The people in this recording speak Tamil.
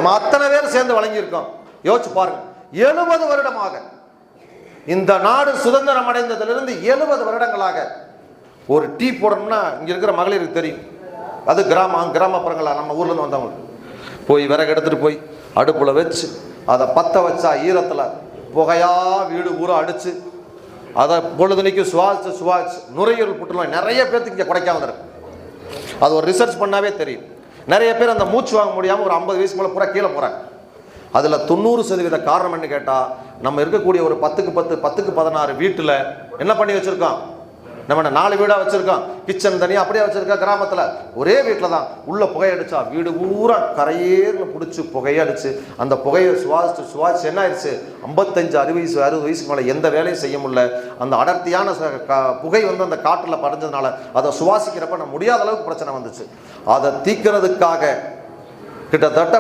நம்ம அத்தனை பேர் சேர்ந்து வழங்கியிருக்கோம். யோசிச்சு பாருங்க, 70 வருடமாக இந்த நாடு சுதந்திரம் அடைந்ததிலிருந்து 70 வருடங்களாக ஒரு டீ போடணும்னா இங்க இருக்கிற மகளிருக்கு தெரியும். அது கிராமப்புறங்களா நம்ம ஊர்ல இருந்து வந்தவங்க போய் விறகு எடுத்துட்டு போய் அடுப்புல வச்சு அதை பத்த வச்சா ஈரத்துல புகையா வீடு ஊரா அடிச்சு அதை பொழுதுனைக்கு சுவாச்சு நுரையீரல் புற்றுநோய் நிறைய பேருக்கு இங்க குறைக்காம இருக்கு. அது ஒரு ரிசர்ச் பண்ணாவே தெரியும். நிறைய பேர் அந்த மூச்சு வாங்க முடியாம ஒரு 50 வயசு மேல பூரா கீழே போறாங்க. அதுல 90% காரணம் என்ன கேட்டா, நம்ம இருக்கக்கூடிய ஒரு 10க்கு 10 10க்கு 16 வீட்டுல என்ன பண்ணி வச்சிருக்கோம், நம்ம 4 வீடா வச்சிருக்கோம், கிச்சன் தனியா அப்படியே வச்சிருக்கோம். கிராமத்துல ஒரே வீட்டுல தான் உள்ள புகையடிச்சா வீடு பூரா கரையேன்னு பிடிச்சி புகையடிச்சு அந்த புகையை சுவாசிச்சு என்ன ஆயிடுச்சு, 55 60 வயசுக்கு மேல எந்த வேலையும் செய்ய முடியல. அந்த அடர்த்தியான புகை வந்து அந்த காற்றுல படைஞ்சதுனால அதை சுவாசிக்கிறப்ப நம்ம முடியாத அளவுக்கு பிரச்சனை வந்துச்சு. அதை தீர்க்கிறதுக்காக கிட்டத்தட்ட